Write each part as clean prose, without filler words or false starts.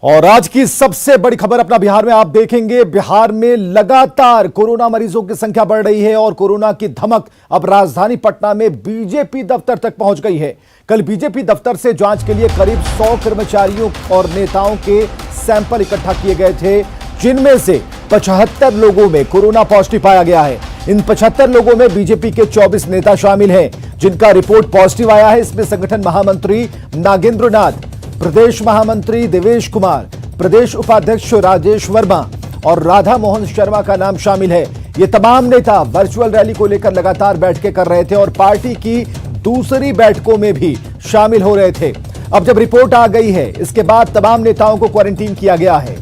और आज की सबसे बड़ी खबर अपना बिहार में आप देखेंगे। बिहार में लगातार कोरोना मरीजों की संख्या बढ़ रही है और कोरोना की धमक अब राजधानी पटना में बीजेपी दफ्तर तक पहुंच गई है। कल बीजेपी दफ्तर से जांच के लिए करीब 100 कर्मचारियों और नेताओं के सैंपल इकट्ठा किए गए थे, जिनमें से 75 लोगों में कोरोना पॉजिटिव पाया गया है। इन 75 लोगों में बीजेपी के 24 नेता शामिल हैं, जिनका रिपोर्ट पॉजिटिव आया है। इसमें संगठन महामंत्री नागेंद्र नाथ, प्रदेश महामंत्री देवेश कुमार, प्रदेश उपाध्यक्ष राजेश वर्मा और राधा मोहन शर्मा का नाम शामिल है। ये तमाम नेता वर्चुअल रैली को लेकर लगातार बैठकें कर रहे थे और पार्टी की दूसरी बैठकों में भी शामिल हो रहे थे। अब जब रिपोर्ट आ गई है, इसके बाद तमाम नेताओं को क्वारंटीन किया गया है।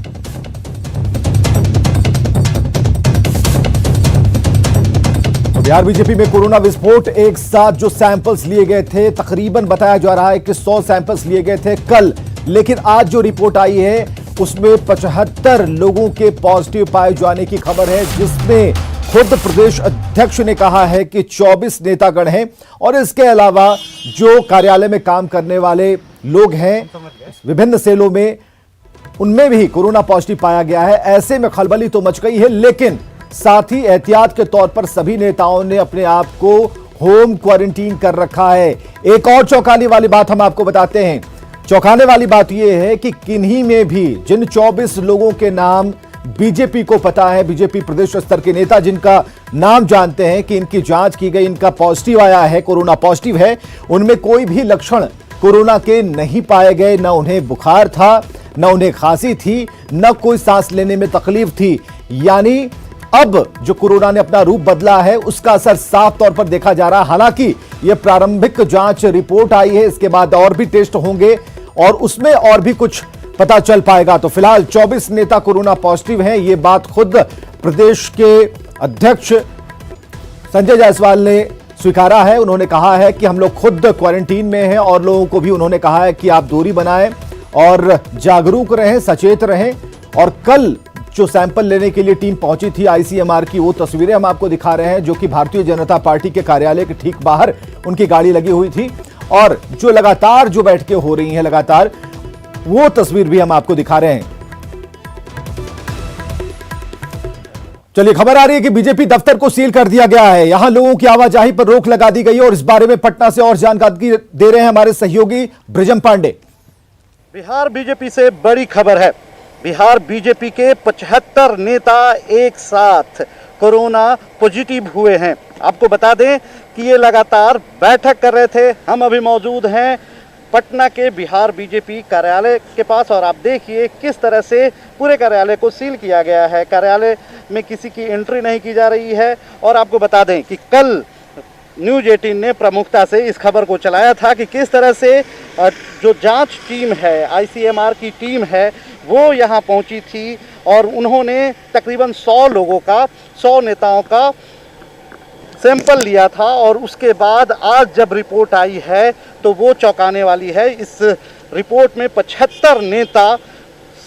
बिहार बीजेपी में कोरोना विस्फोट, एक साथ जो सैंपल्स लिए गए थे, तकरीबन बताया जा रहा है कि 100 सैंपल्स लिए गए थे कल, लेकिन आज जो रिपोर्ट आई है उसमें 75 लोगों के पॉजिटिव पाए जाने की खबर है, जिसमें खुद प्रदेश अध्यक्ष ने कहा है कि 24 नेतागण हैं और इसके अलावा जो कार्यालय में काम करने वाले लोग हैं विभिन्न सेलों में, उनमें भी कोरोना पॉजिटिव पाया गया है। ऐसे में खलबली तो मच गई है, लेकिन साथ ही एहतियात के तौर पर सभी नेताओं ने अपने आप को होम क्वारंटीन कर रखा है। एक और चौंकाने वाली बात हम आपको बताते हैं। चौंकाने वाली बात यह है कि किन्हीं में भी जिन 24 लोगों के नाम बीजेपी को पता है, बीजेपी प्रदेश स्तर के नेता जिनका नाम जानते हैं कि इनकी जांच की गई, इनका पॉजिटिव आया है, कोरोना पॉजिटिव है, उनमें कोई भी लक्षण कोरोना के नहीं पाए गए। न उन्हें बुखार था, न उन्हें खांसी थी, न कोई सांस लेने में तकलीफ थी। यानी अब जो कोरोना ने अपना रूप बदला है उसका असर साफ तौर पर देखा जा रहा है। हालांकि यह प्रारंभिक जांच रिपोर्ट आई है, इसके बाद और भी टेस्ट होंगे और उसमें और भी कुछ पता चल पाएगा। तो फिलहाल 24 नेता कोरोना पॉजिटिव हैं, यह बात खुद प्रदेश के अध्यक्ष संजय जायसवाल ने स्वीकारा है। उन्होंने कहा है कि हम लोग खुद क्वारंटीन में हैं और लोगों को भी उन्होंने कहा है कि आप दूरी बनाएं और जागरूक रहें, सचेत रहें। और कल जो सैंपल लेने के लिए टीम पहुंची थी आईसीएमआर की, वो तस्वीरें हम आपको दिखा रहे हैं, जो कि भारतीय जनता पार्टी के कार्यालय के ठीक बाहर उनकी गाड़ी लगी हुई थी। और जो लगातार जो बैठकें हो रही हैं लगातार, वो तस्वीर भी हम आपको दिखा रहे हैं। चलिए, खबर आ रही है कि बीजेपी दफ्तर को सील कर दिया गया है। यहां लोगों की आवाजाही पर रोक लगा दी गई है और इस बारे में पटना से और जानकारी दे रहे हैं हमारे सहयोगी ब्रिजम पांडे। बिहार बीजेपी से बड़ी खबर है। बिहार बीजेपी के 75 नेता एक साथ कोरोना पॉजिटिव हुए हैं। आपको बता दें कि ये लगातार बैठक कर रहे थे। हम अभी मौजूद हैं पटना के बिहार बीजेपी कार्यालय के पास और आप देखिए किस तरह से पूरे कार्यालय को सील किया गया है। कार्यालय में किसी की एंट्री नहीं की जा रही है। और आपको बता दें कि कल न्यूज़ 18 ने प्रमुखता से इस खबर को चलाया था कि किस तरह से जो जांच टीम है, आईसीएमआर की टीम है, वो यहाँ पहुँची थी और उन्होंने तकरीबन 100 लोगों का, 100 नेताओं का सैंपल लिया था। और उसके बाद आज जब रिपोर्ट आई है तो वो चौंकाने वाली है। इस रिपोर्ट में 75 नेता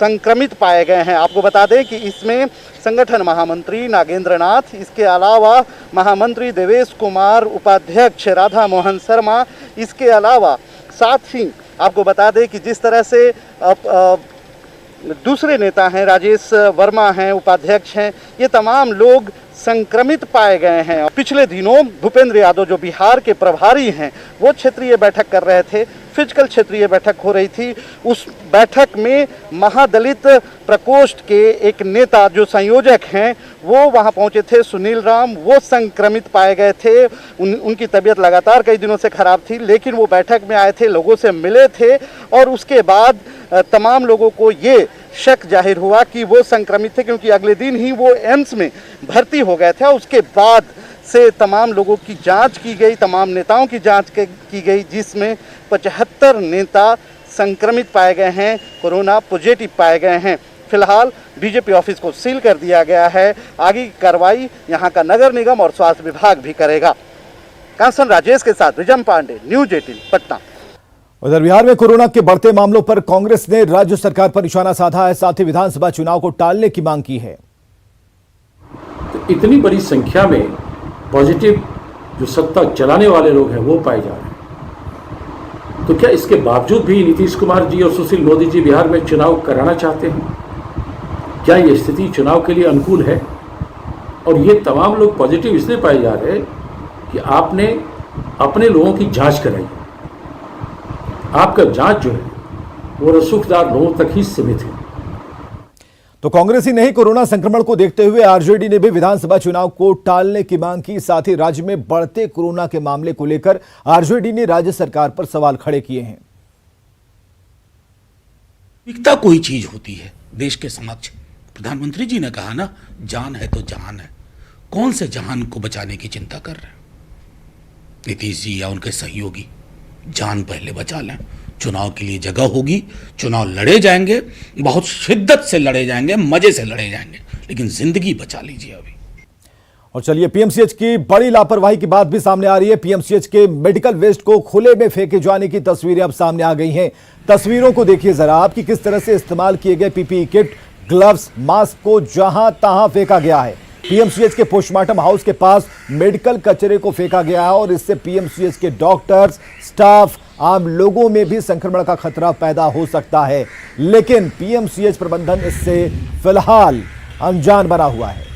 संक्रमित पाए गए हैं। आपको बता दें कि इसमें संगठन महामंत्री नागेंद्र नाथ, इसके अलावा महामंत्री देवेश कुमार, उपाध्यक्ष राधा मोहन शर्मा, इसके अलावा साथ ही आपको बता दें कि जिस तरह से दूसरे नेता हैं, राजेश वर्मा हैं, उपाध्यक्ष हैं, ये तमाम लोग संक्रमित पाए गए हैं। पिछले दिनों भूपेंद्र यादव जो बिहार के प्रभारी हैं, वो क्षेत्रीय बैठक कर रहे थे, फिजिकल क्षेत्रीय बैठक हो रही थी। उस बैठक में महादलित प्रकोष्ठ के एक नेता जो संयोजक हैं, वो वहां पहुंचे थे, सुनील राम, वो संक्रमित पाए गए थे। उनकी तबीयत लगातार कई दिनों से खराब थी, लेकिन वो बैठक में आए थे, लोगों से मिले थे और उसके बाद तमाम लोगों को ये शक जाहिर हुआ कि वो संक्रमित थे, क्योंकि अगले दिन ही वो एम्स में भर्ती हो गए थे। उसके बाद से तमाम लोगों की जांच की गई, तमाम नेताओं की जांच की गई, जिसमें 75 नेता संक्रमित पाए गए हैं, कोरोना पॉजिटिव पाए गए हैं। फिलहाल बीजेपी ऑफिस को सील कर दिया गया है। आगे की कार्रवाई यहाँ का नगर निगम और स्वास्थ्य विभाग भी करेगा। कांसन राजेश के साथ ब्रिजम पांडे, न्यूज़ 18 पटना। उधर बिहार में कोरोना के बढ़ते मामलों पर कांग्रेस ने राज्य सरकार पर निशाना साधा है, साथ ही विधानसभा चुनाव को टालने की मांग की है। तो इतनी बड़ी संख्या में पॉजिटिव जो सत्ता चलाने वाले लोग हैं वो पाए जा रहे हैं, तो क्या इसके बावजूद भी नीतीश कुमार जी और सुशील मोदी जी बिहार में चुनाव कराना चाहते हैं? क्या ये स्थिति चुनाव के लिए अनुकूल है? और ये तमाम लोग पॉजिटिव इसलिए पाए जा रहे हैं कि आपने अपने लोगों की जांच कराई। आपका जांच जो है वो रसूखदार लोगों तक ही सीमित है। तो कांग्रेस ही नहीं, कोरोना संक्रमण को देखते हुए आरजेडी ने भी विधानसभा चुनाव को टालने की मांग की। साथ ही राज्य में बढ़ते कोरोना के मामले को लेकर आरजेडी ने राज्य सरकार पर सवाल खड़े किए हैं। प्राथमिकता कोई चीज होती है देश के समक्ष। प्रधानमंत्री जी ने कहा ना, जान है तो जहान है। कौन से जहान को बचाने की चिंता कर रहे हैं? नीतीश जी या उनके सहयोगी जान पहले बचा लें। चुनाव के लिए जगह होगी, चुनाव लड़े जाएंगे, बहुत शिद्दत से लड़े जाएंगे, मजे से लड़े जाएंगे, लेकिन जिंदगी बचा लीजिए अभी। और चलिए, पीएमसीएच की बड़ी लापरवाही की बात भी सामने आ रही है। पीएमसीएच के मेडिकल वेस्ट को खुले में फेंके जाने की तस्वीरें अब सामने आ गई हैं। तस्वीरों को देखिए जरा आप कि किस तरह से इस्तेमाल किए गए पीपीई किट, ग्लव्स, मास्क को जहां तहां फेंका गया है। पीएमसीएच के पोस्टमार्टम हाउस के पास मेडिकल कचरे को फेंका गया है और इससे पीएमसीएच के डॉक्टर्स, स्टाफ, आम लोगों में भी संक्रमण का खतरा पैदा हो सकता है। लेकिन पीएमसीएच प्रबंधन इससे फिलहाल अनजान बना हुआ है।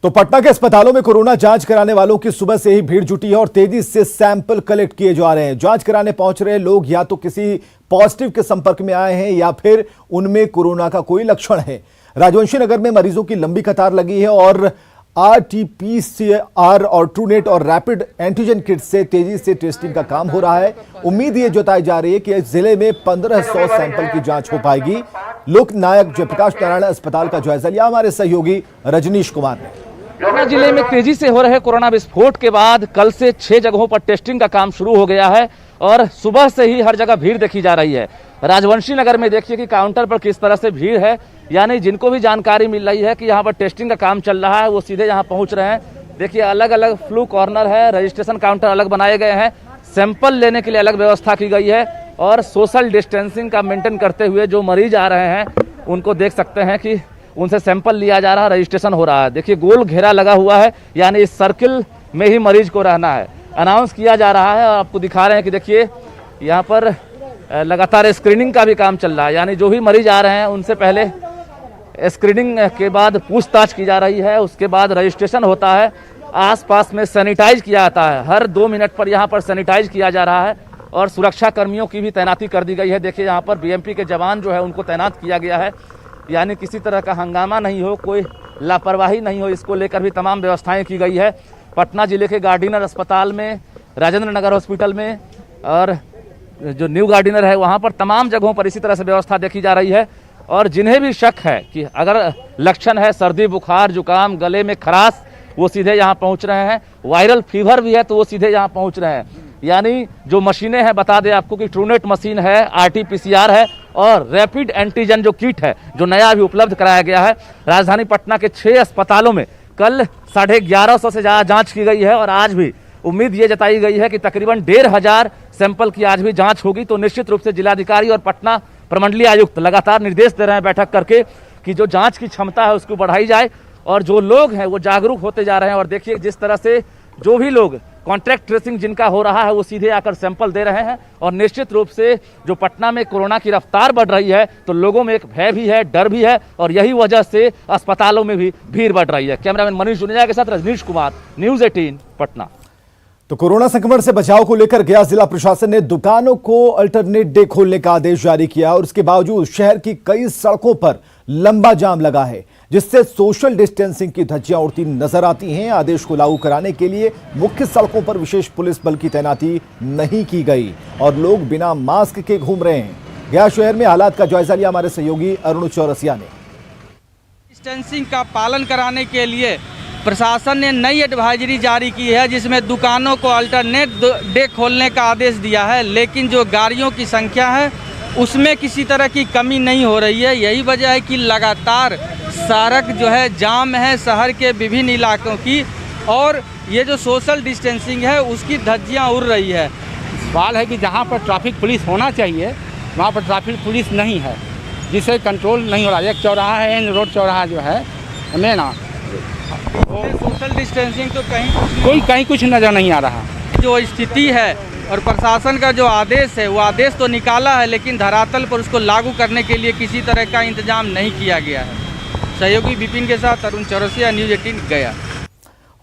तो पटना के अस्पतालों में कोरोना जांच कराने वालों की सुबह से ही भीड़ जुटी है और तेजी से सैंपल कलेक्ट किए जा रहे हैं। जांच कराने पहुंच रहे लोग या तो किसी पॉजिटिव के संपर्क में आए हैं या फिर उनमें कोरोना का कोई लक्षण है। राजवंशी नगर में मरीजों की लंबी कतार लगी है और आरटीपीसीआर और ट्रूनेट और रैपिड एंटीजन किट से तेजी से टेस्टिंग का काम हो रहा है। उम्मीद ये जताई जा रही है कि इस जिले में 1500 सैंपल की जांच हो पाएगी। लोकनायक जयप्रकाश नारायण अस्पताल का जायजा लिया हमारे सहयोगी रजनीश कुमार ने। पटना जिले में तेजी से हो रहे कोरोना विस्फोट के बाद कल से 6 जगहों पर टेस्टिंग का काम शुरू हो गया है और सुबह से ही हर जगह भीड़ देखी जा रही है। राजवंशी नगर में देखिए कि काउंटर पर किस तरह से भीड़ है, यानी जिनको भी जानकारी मिल रही है कि यहाँ पर टेस्टिंग का काम चल रहा है वो सीधे यहाँ पहुँच रहे हैं। देखिए अलग अलग फ्लू कॉर्नर है, रजिस्ट्रेशन काउंटर अलग बनाए गए हैं, सैंपल लेने के लिए अलग व्यवस्था की गई है और सोशल डिस्टेंसिंग का मेंटेन करते हुए जो मरीज आ रहे हैं उनको देख सकते हैं कि उनसे सैंपल लिया जा रहा है, रजिस्ट्रेशन हो रहा है। देखिए गोल घेरा लगा हुआ है, यानी इस सर्किल में ही मरीज को रहना है। अनाउंस किया जा रहा है और आपको दिखा रहे हैं कि देखिए यहाँ पर लगातार स्क्रीनिंग का भी काम चल रहा है, यानी जो भी मरीज आ रहे हैं उनसे पहले स्क्रीनिंग के बाद पूछताछ की जा रही है, उसके बाद रजिस्ट्रेशन होता है। आसपास में सैनिटाइज किया जाता है, हर 2 मिनट पर यहाँ पर सैनिटाइज किया जा रहा है और सुरक्षा कर्मियों की भी तैनाती कर दी गई है। देखिए यहाँ पर बीएमपी के जवान जो है उनको तैनात किया गया है, यानी किसी तरह का हंगामा नहीं हो, कोई लापरवाही नहीं हो, इसको लेकर भी तमाम व्यवस्थाएं की गई है। पटना जिले के गार्डिनर अस्पताल में, राजेंद्र नगर हॉस्पिटल में और जो न्यू गार्डिनर है वहाँ पर तमाम जगहों पर इसी तरह से व्यवस्था देखी जा रही है। और जिन्हें भी शक है कि अगर लक्षण है सर्दी, बुखार, जुकाम, गले में खराश, वो सीधे यहाँ पहुँच रहे हैं। वायरल फीवर भी है तो वो सीधे यहाँ पहुँच रहे हैं। यानी जो मशीनें हैं, बता दें आपको कि ट्रूनेट मशीन है, आरटीपीसीआर है और रैपिड एंटीजन जो किट है जो नया अभी उपलब्ध कराया गया है। राजधानी पटना के 6 अस्पतालों में कल 1150 से ज़्यादा जांच की गई है और आज भी उम्मीद ये जताई गई है कि तकरीबन 1500 सैंपल की आज भी जांच होगी। तो निश्चित रूप से जिलाधिकारी और पटना प्रमंडलीय आयुक्त लगातार निर्देश दे रहे हैं बैठक करके कि जो जाँच की क्षमता है उसको बढ़ाई जाए और जो लोग हैं वो जागरूक होते जा रहे हैं। और देखिए जिस तरह से जो भी लोग कॉन्ट्रैक्ट ट्रेसिंग जिनका हो रहा है वो सीधे आकर सैंपल दे रहे हैं और निश्चित रूप से जो पटना में कोरोना की रफ्तार बढ़ रही है तो लोगों में एक भय भी है, डर भी है और यही वजह से अस्पतालों में भी भीड़ बढ़ रही है। कैमरामैन मनीष जुनेजा के साथ रजनीश कुमार, न्यूज़ 18 पटना। तो कोरोना संक्रमण से बचाव को लेकर गया जिला प्रशासन ने दुकानों को अल्टरनेट डे खोलने का आदेश जारी किया और उसके बावजूद शहर की कई सड़कों पर लंबा जाम लगा है, जिससे सोशल डिस्टेंसिंग की धज्जियां उड़ती नजर आती हैं। आदेश को लागू कराने के लिए मुख्य सड़कों पर विशेष पुलिस बल की तैनाती नहीं की गई और लोग बिना मास्क के घूम रहे हैं। गया शहर में हालात का जायजा लिया हमारे सहयोगी अरुण चौरसिया ने। डिस्टेंसिंग का पालन कराने के लिए प्रशासन ने नई एडवाइजरी जारी की है, जिसमें दुकानों को अल्टरनेट डे खोलने का आदेश दिया है, लेकिन जो गाड़ियों की संख्या है उसमें किसी तरह की कमी नहीं हो रही है। यही वजह है कि लगातार सड़क जो है जाम है शहर के विभिन्न इलाकों की और ये जो सोशल डिस्टेंसिंग है उसकी धज्जियां उड़ रही है। सवाल है कि जहाँ पर ट्रैफिक पुलिस होना चाहिए वहाँ पर ट्रैफिक पुलिस नहीं है, जिससे कंट्रोल नहीं हो रहा है। एक चौराहा है, एन रोड चौराहा जो है मेन, सोशल डिस्टेंसिंग तो कहीं कहीं कुछ नज़र नहीं आ रहा। जो स्थिति है और प्रशासन का जो आदेश है वो आदेश तो निकाला है, लेकिन धरातल पर उसको लागू करने के लिए किसी तरह का इंतजाम नहीं किया गया है। सहयोगी विपिन के साथ अरुण चौरसिया, न्यूज़ 18 गया।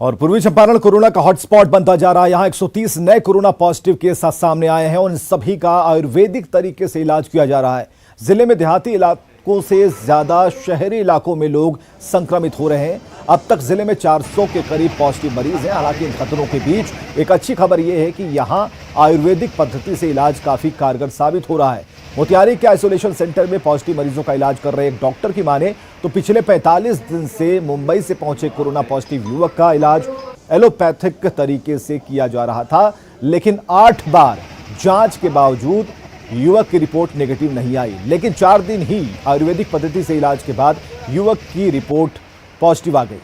और पूर्वी चंपारण कोरोना का हॉटस्पॉट बनता जा रहा है। यहां 130 नए कोरोना पॉजिटिव केस सामने आए हैं और इन सभी का आयुर्वेदिक तरीके से इलाज किया जा रहा है। जिले में देहाती इलाकों से ज्यादा शहरी इलाकों में लोग संक्रमित हो रहे हैं। अब तक जिले में 400 के करीब पॉजिटिव मरीज हैं। हालांकि इन खतरों के बीच एक अच्छी खबर यह है कि यहां आयुर्वेदिक पद्धति से इलाज काफी कारगर साबित हो रहा है। मोतिहारी के आइसोलेशन सेंटर में पॉजिटिव मरीजों का इलाज कर रहे एक डॉक्टर की माने तो पिछले 45 दिन से मुंबई से पहुंचे कोरोना पॉजिटिव युवक का इलाज एलोपैथिक तरीके से किया जा रहा था, लेकिन 8 बार जांच के बावजूद युवक की रिपोर्ट नेगेटिव नहीं आई। लेकिन 4 दिन ही आयुर्वेदिक पद्धति से इलाज के बाद युवक की रिपोर्ट पॉजिटिव आ गई।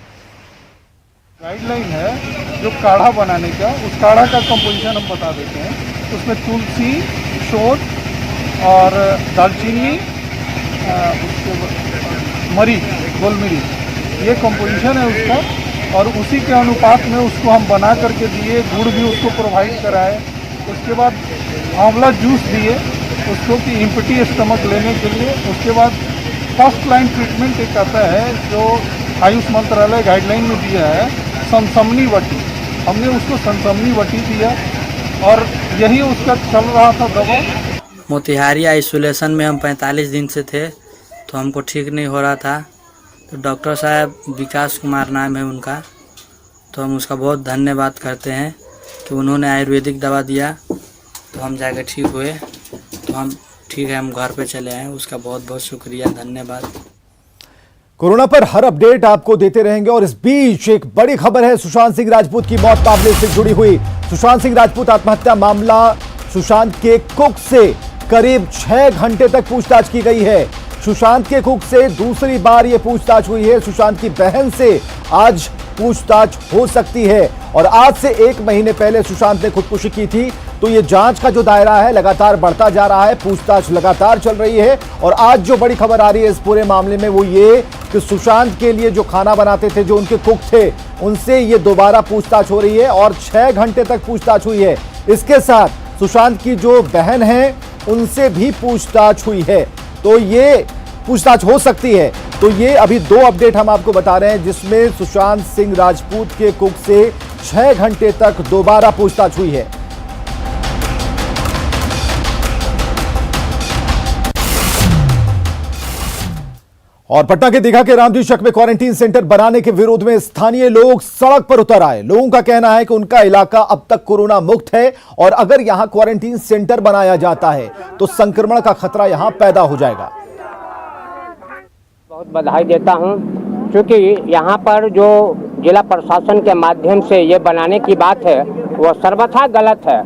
गाइडलाइन है जो काढ़ा बनाने का, उस काढ़ा का कंपोजिशन हम बता देते हैं। उसमें तुलसी, शोध और दालचीनी, उसके मरी, गोलमिरी, ये कंपोजिशन है उसका। और उसी के अनुपात में उसको हम बना करके दिए। गुड़ भी उसको प्रोवाइड कराए। उसके बाद आंवला जूस दिए उसको कि इम्पटी स्टमक लेने के लिए। उसके बाद फर्स्ट लाइन ट्रीटमेंट एक आता है जो आयुष मंत्रालय गाइडलाइन में दिया है, सनसमनी वटी। हमने उसको सनसमनी वटी दिया और यही उसका चल रहा था दवा। मोतिहारी आइसोलेशन में हम 45 दिन से थे तो हमको ठीक नहीं हो रहा था। तो डॉक्टर साहब विकास कुमार नाम है उनका, तो हम उसका बहुत धन्यवाद करते हैं कि उन्होंने आयुर्वेदिक दवा दिया तो हम जाकर ठीक हुए। तो हम ठीक है, हम घर पे चले आए। उसका बहुत बहुत शुक्रिया, धन्यवाद। कोरोना पर हर अपडेट आपको देते रहेंगे और इस बीच एक बड़ी खबर है सुशांत सिंह राजपूत की मौत मामले से जुड़ी हुई। सुशांत सिंह राजपूत आत्महत्या मामला, सुशांत के कुक से करीब 6 घंटे तक पूछताछ की गई है। सुशांत के कुक से दूसरी बार यह पूछताछ हुई है। सुशांत की बहन से आज पूछताछ हो सकती है और आज से 1 महीने पहले सुशांत ने खुदकुशी की थी। तो ये जांच का जो दायरा है लगातार बढ़ता जा रहा है, पूछताछ लगातार चल रही है। और आज जो बड़ी खबर आ रही है इस पूरे मामले में वो ये कि सुशांत के लिए जो खाना बनाते थे, जो उनके कुक थे, उनसे ये दोबारा पूछताछ हो रही है और 6 घंटे तक पूछताछ हुई है। इसके साथ सुशांत की जो बहन है उनसे भी पूछताछ हुई है। तो ये पूछताछ हो सकती है। तो ये अभी 2 अपडेट हम आपको बता रहे हैं जिसमें सुशांत सिंह राजपूत के कुक से 6 घंटे तक दोबारा पूछताछ हुई है। और पटना के दीघा के रामजी चक में क्वारंटीन सेंटर बनाने के विरोध में स्थानीय लोग सड़क पर उतर आए। लोगों का कहना है कि उनका इलाका अब तक कोरोना मुक्त है और अगर यहां क्वारंटीन सेंटर बनाया जाता है तो संक्रमण का खतरा यहां पैदा हो जाएगा। बहुत बधाई देता हूं क्योंकि यहां पर जो जिला प्रशासन के माध्यम से ये बनाने की बात है वो सर्वथा गलत है,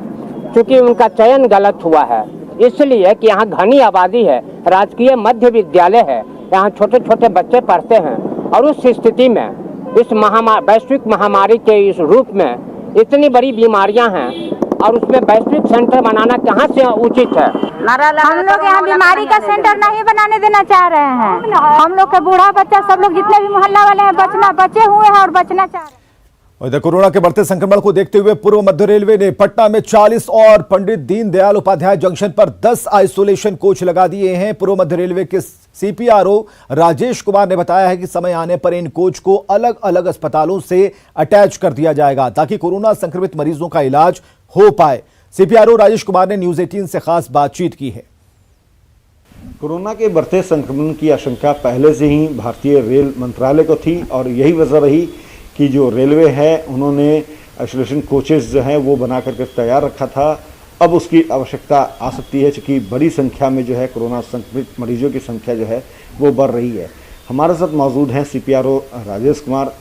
क्योंकि उनका चयन गलत हुआ है। इसलिए कि यहाँ घनी आबादी है, राजकीय मध्य विद्यालय है, यहाँ छोटे छोटे बच्चे पढ़ते हैं और उस स्थिति में इस वैश्विक महामारी के इस रूप में इतनी बड़ी बीमारियां हैं और उसमें वैश्विक सेंटर बनाना कहाँ से उचित है। हम लोग यहाँ बीमारी का सेंटर नहीं बनाने देना चाह रहे हैं। हम लोग का बूढ़ा बच्चा सब लोग जितने भी मोहल्ला वाले हैं बचे हुए हैं और बचना चाह रहे हैं। इधर कोरोना के बढ़ते संक्रमण को देखते हुए पूर्व मध्य रेलवे ने पटना में 40 और पंडित दीनदयाल उपाध्याय जंक्शन पर 10 आइसोलेशन कोच लगा दिए हैं। पूर्व मध्य रेलवे के सीपीआरओ राजेश कुमार ने बताया है कि समय आने पर इन कोच को अलग अलग अस्पतालों से अटैच कर दिया जाएगा ताकि कोरोना संक्रमित मरीजों का इलाज हो पाए। सीपीआरओ राजेश कुमार ने न्यूज 18 से खास बातचीत की है। कोरोना के बढ़ते संक्रमण की आशंका पहले से ही भारतीय रेल मंत्रालय को थी और यही वजह रही कि जो रेलवे है उन्होंने आइसोलेशन कोचेस जो हैं वो बना करके तैयार रखा था। अब उसकी आवश्यकता आ सकती है क्योंकि बड़ी संख्या में जो है कोरोना संक्रमित मरीजों की संख्या जो है वो बढ़ रही है। हमारे साथ मौजूद हैं सीपीआरओ राजेश कुमार।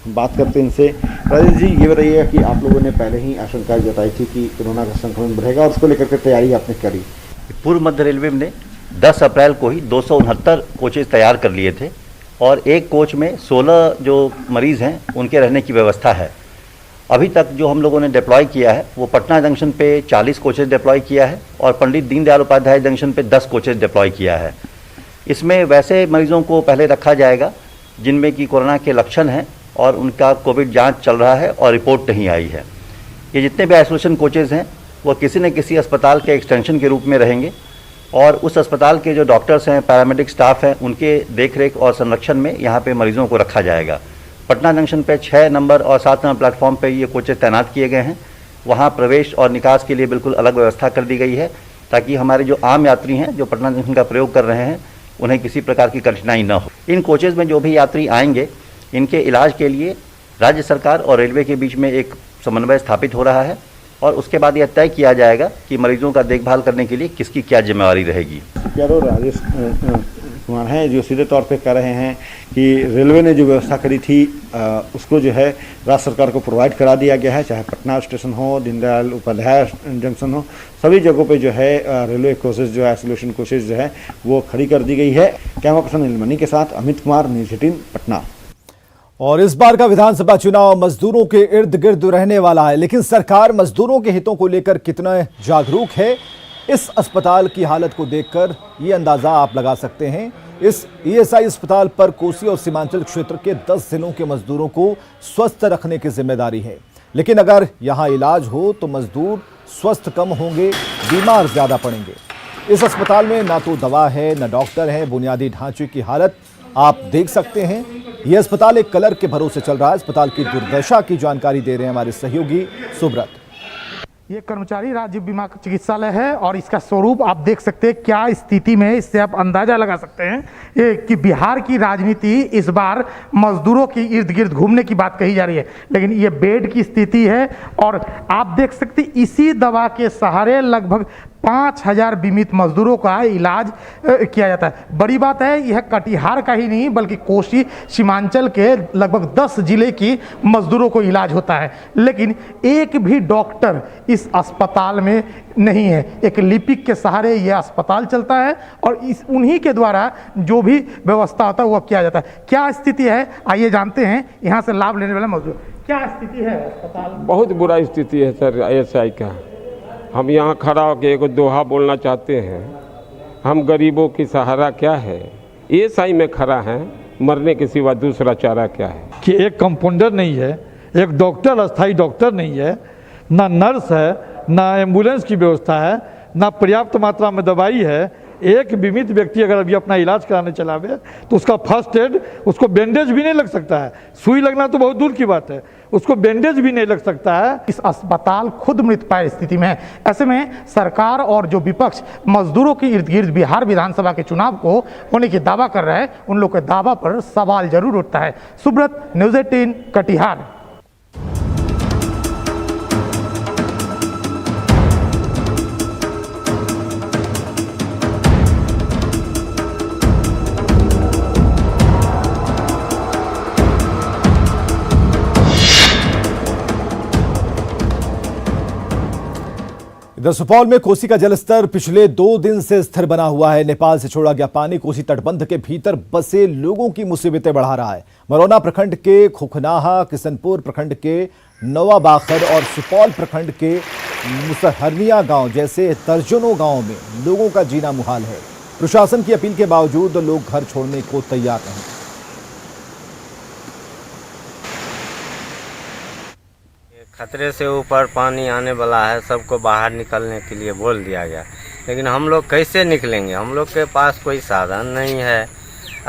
हम बात करते हैं इनसे। राजेश जी, ये बताइएगा कि आप लोगों ने पहले ही आशंका जताई थी कि कोरोना का संक्रमण बढ़ेगा और उसको लेकर के तैयारी आपने करी। पूर्व मध्य रेलवे ने 10 अप्रैल को ही 269 कोचेज तैयार कर लिए थे और एक कोच में 16 जो मरीज़ हैं उनके रहने की व्यवस्था है। अभी तक जो हम लोगों ने डिप्लॉय किया है वो पटना जंक्शन पे 40 कोचेज डिप्लॉय किया है और पंडित दीनदयाल उपाध्याय जंक्शन पे 10 कोचेज डिप्लॉय किया है। इसमें वैसे मरीजों को पहले रखा जाएगा जिनमें कि कोरोना के लक्षण हैं और उनका कोविड जांच चल रहा है और रिपोर्ट नहीं आई है। कि जितने भी आइसोलेशन कोचेज़ हैं वो किसी न किसी अस्पताल के एक्सटेंशन के रूप में रहेंगे और उस अस्पताल के जो डॉक्टर्स हैं, पैरामेडिक स्टाफ हैं, उनके देखरेख और संरक्षण में यहाँ पे मरीजों को रखा जाएगा। पटना जंक्शन पे 6 नंबर और 7 नंबर प्लेटफॉर्म पे ये कोचेज तैनात किए गए हैं। वहाँ प्रवेश और निकास के लिए बिल्कुल अलग व्यवस्था कर दी गई है ताकि हमारे जो आम यात्री हैं जो पटना जंक्शन का प्रयोग कर रहे हैं उन्हें किसी प्रकार की कठिनाई न हो। इन कोचेज़ में जो भी यात्री आएंगे इनके इलाज के लिए राज्य सरकार और रेलवे के बीच में एक समन्वय स्थापित हो रहा है और उसके बाद यह तय किया जाएगा कि मरीजों का देखभाल करने के लिए किसकी क्या जिम्मेवारी रहेगी। राजेश कुमार हैं जो सीधे तौर पे कह रहे हैं कि रेलवे ने जो व्यवस्था करी थी उसको जो है राज्य सरकार को प्रोवाइड करा दिया गया है, चाहे पटना स्टेशन हो, दीनदयाल उपाध्याय जंक्शन हो, सभी जगहों पे जो है रेलवे कोचेज जो है आइसोलेशन कोचेज जो है वो खड़ी कर दी गई है। कैमरा पर्सन नीलमणि के साथ अमित कुमार, न्यूज़ 18 पटना। और इस बार का विधानसभा चुनाव मजदूरों के इर्द गिर्द रहने वाला है, लेकिन सरकार मजदूरों के हितों को लेकर कितना जागरूक है, इस अस्पताल की हालत को देखकर ये अंदाजा आप लगा सकते हैं। इस ईएसआई अस्पताल पर कोसी और सीमांचल क्षेत्र के 10 जिलों के मजदूरों को स्वस्थ रखने की जिम्मेदारी है, लेकिन अगर यहाँ इलाज हो तो मजदूर स्वस्थ कम होंगे, बीमार ज्यादा पड़ेंगे। इस अस्पताल में ना तो दवा है, ना डॉक्टर है, बुनियादी ढांचे की हालत आप देख सकते हैं। यह अस्पताल एक कलर के भरोसे चल रहा है। अस्पताल की दुर्दशा की जानकारी दे रहे हैं हमारे सहयोगी सुब्रत। ये कर्मचारी राज्य बीमा चिकित्सालय है और इसका स्वरूप आप देख सकते हैं क्या स्थिति में है, इससे आप अंदाजा लगा सकते हैं कि बिहार की राजनीति इस बार मजदूरों की इर्द गिर्द घूमने की बात कही जा रही है, लेकिन ये बेड की स्थिति है और आप देख सकते हैं इसी दवा के सहारे लगभग 5000 बीमित मजदूरों का इलाज किया जाता है। बड़ी बात है यह कटिहार का ही नहीं बल्कि कोसी सीमांचल के लगभग 10 जिले की मजदूरों को इलाज होता है, लेकिन एक भी डॉक्टर इस अस्पताल में नहीं है। एक लिपिक के सहारे यह अस्पताल चलता है और उन्हीं के द्वारा जो भी व्यवस्था होता है वह किया जाता है। क्या स्थिति है आइए जानते हैं यहाँ से लाभ लेने वाले मजदूर। क्या स्थिति है अस्पताल? बहुत बुरा स्थिति है सर ईएसआई का। हम यहाँ खड़ा होकर एक दोहा बोलना चाहते हैं, हम गरीबों की सहारा क्या है, ईएसआई में खड़ा है, मरने के सिवा दूसरा चारा क्या है। कि एक कंपाउंडर नहीं है, एक डॉक्टर अस्थायी डॉक्टर नहीं है, ना नर्स है, ना एम्बुलेंस की व्यवस्था है, ना पर्याप्त मात्रा में दवाई है। एक बीमित व्यक्ति अगर अभी अपना इलाज कराने चला गया तो उसका फर्स्ट एड, उसको बैंडेज भी नहीं लग सकता है, सुई लगना तो बहुत दूर की बात है, उसको बैंडेज भी नहीं लग सकता है। इस अस्पताल खुद मृतप्राय स्थिति में है। ऐसे में सरकार और जो विपक्ष मजदूरों के इर्द गिर्द बिहार विधानसभा के चुनाव को होने की दावा कर रहा है, उन लोग के दावा पर सवाल जरूर उठता है। सुब्रत, न्यूज़ 18 कटिहार। इधर सुपौल में कोसी का जलस्तर पिछले 2 दिन से स्थिर बना हुआ है। नेपाल से छोड़ा गया पानी कोसी तटबंध के भीतर बसे लोगों की मुसीबतें बढ़ा रहा है। मरौना प्रखंड के खुखनाहा, किशनपुर प्रखंड के नवाबाखर और सुपौल प्रखंड के मुसहरनिया गांव जैसे दर्जनों गांवों में लोगों का जीना मुहाल है। प्रशासन की अपील के बावजूद लोग घर छोड़ने को तैयार नहीं। खतरे से ऊपर पानी आने वाला है, सबको बाहर निकलने के लिए बोल दिया गया, लेकिन हम लोग कैसे निकलेंगे? हम लोग के पास कोई साधन नहीं है।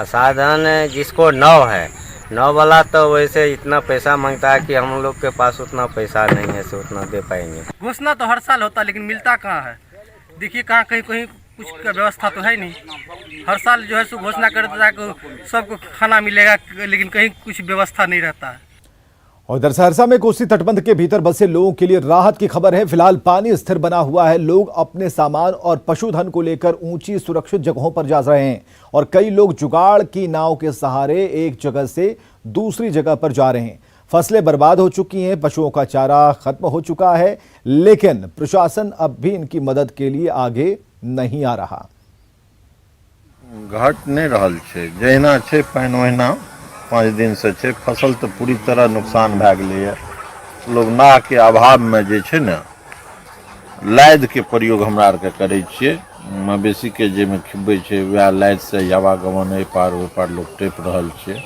साधन जिसको नाव है, नाव वाला तो वैसे इतना पैसा मांगता है कि हम लोग के पास उतना पैसा नहीं है से उतना दे पाएंगे। घोषणा तो हर साल होता है लेकिन मिलता कहाँ है? देखिए कहाँ कहीं कहीं कुछ का व्यवस्था तो है नहीं। हर साल जो है सो घोषणा कर देता है कि सबको खाना मिलेगा, लेकिन कहीं कुछ व्यवस्था नहीं रहता है। और इधर सहरसा में कोसी तटबंध के भीतर बसे लोगों के लिए राहत की खबर है। फिलहाल पानी स्थिर बना हुआ है। लोग अपने सामान और पशुधन को लेकर ऊंची सुरक्षित जगहों पर जा रहे हैं और कई लोग जुगाड़ की नाव के सहारे एक जगह से दूसरी जगह पर जा रहे हैं। फसलें बर्बाद हो चुकी हैं, पशुओं का चारा खत्म हो चुका है, लेकिन प्रशासन अब भी इनकी मदद के लिए आगे नहीं आ रहा। घट नहीं रहल छे, जहिना छे पानि ओहिना 5 दिन से छे। फसल तो पूरी तरह नुकसान भए गेलै है। लोग नाव के अभाव में जे छे ने लाद के प्रयोग हमरा आर के करै छियै। मवेशी के जे में खिबै छे वएह लाद से आवागमन एहि पार ओहि पार लोग टेप रहल छे।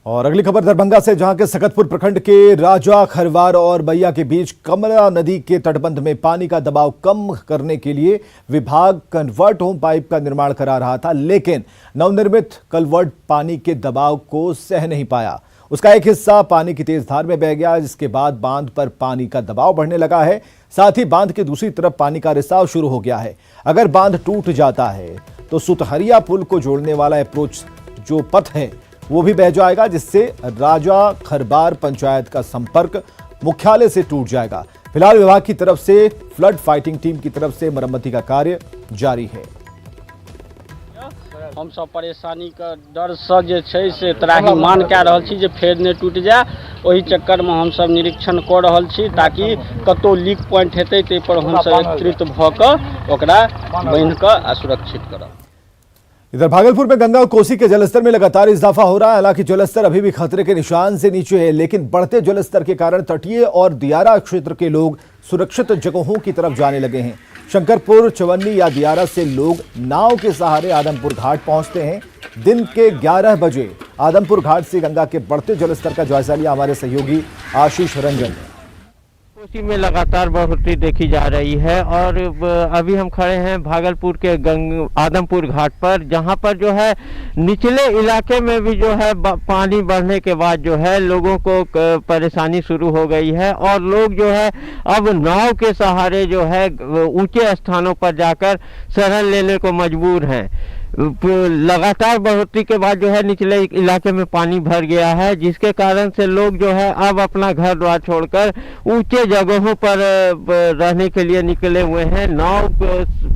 और अगली खबर दरभंगा से, जहां के सकतपुर प्रखंड के राजा, खरवार और बैया के बीच कमला नदी के तटबंध में पानी का दबाव कम करने के लिए विभाग कन्वर्ट होम पाइप का निर्माण करा रहा था, लेकिन नवनिर्मित कलवर्ट पानी के दबाव को सह नहीं पाया। उसका एक हिस्सा पानी की तेज धार में बह गया, जिसके बाद बांध पर पानी का दबाव बढ़ने लगा है। साथ ही बांध की दूसरी तरफ पानी का रिसाव शुरू हो गया है। अगर बांध टूट जाता है तो सुतहरिया पुल को जोड़ने वाला अप्रोच जो पथ है वो भी बह जाएगा, जिससे राजा खरबार पंचायत का संपर्क मुख्यालय से टूट जाएगा। फिलहाल विभाग की तरफ से फ्लड फाइटिंग टीम की तरफ से मरम्मती का कार्य जारी है। हम सब परेशानी का डर से जे छै से त्राहिमाम कए रहल छी जे फेर नहि टूटि जाए। ओहि चक्कर में हम सब निरीक्षण कऽ रहल छी ताकि कतौ लीक पॉइंट हेतै तै पर हम सब एकत्रित भऽ कऽ ओकरा बांधि कऽ आ सुरक्षित करब। इधर भागलपुर में गंगा और कोसी के जलस्तर में लगातार इजाफा हो रहा है। हालांकि जलस्तर अभी भी खतरे के निशान से नीचे है, लेकिन बढ़ते जलस्तर के कारण तटीय और दियारा क्षेत्र के लोग सुरक्षित जगहों की तरफ जाने लगे हैं। शंकरपुर, चवन्नी या दियारा से लोग नाव के सहारे आदमपुर घाट पहुंचते हैं। दिन के 11 बजे आदमपुर घाट से गंगा के बढ़ते जलस्तर का जायजा लिया हमारे सहयोगी आशीष रंजन ने। कोसी में लगातार बढ़ोतरी देखी जा रही है और अभी हम खड़े हैं भागलपुर के आदमपुर घाट पर, जहां पर जो है निचले इलाके में भी जो है पानी बढ़ने के बाद जो है लोगों को परेशानी शुरू हो गई है और लोग जो है अब नाव के सहारे जो है ऊंचे स्थानों पर जाकर शरण लेने को मजबूर हैं। लगातार बढ़ोतरी के बाद जो है निचले इलाके में पानी भर गया है, जिसके कारण से लोग जो है अब अपना घर द्वार छोड़कर ऊंचे जगहों पर रहने के लिए निकले हुए हैं। नाव,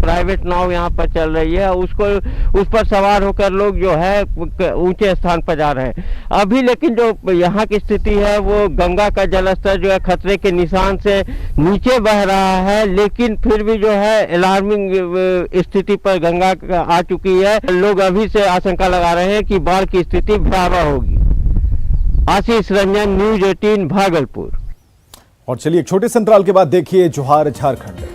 प्राइवेट नाव यहाँ पर चल रही है, उस पर सवार होकर लोग जो है ऊंचे स्थान पर जा रहे हैं। अभी लेकिन जो यहाँ की स्थिति है वो गंगा का जलस्तर जो है खतरे के निशान से नीचे बह रहा है, लेकिन फिर भी जो है अलार्मिंग स्थिति पर गंगा आ चुकी है। लोग अभी से आशंका लगा रहे हैं कि बाढ़ की स्थिति भयावह होगी। आशीष रंजन, न्यूज़ 18 भागलपुर। और चलिए एक छोटे संतराल के बाद देखिए जोहार झारखंड।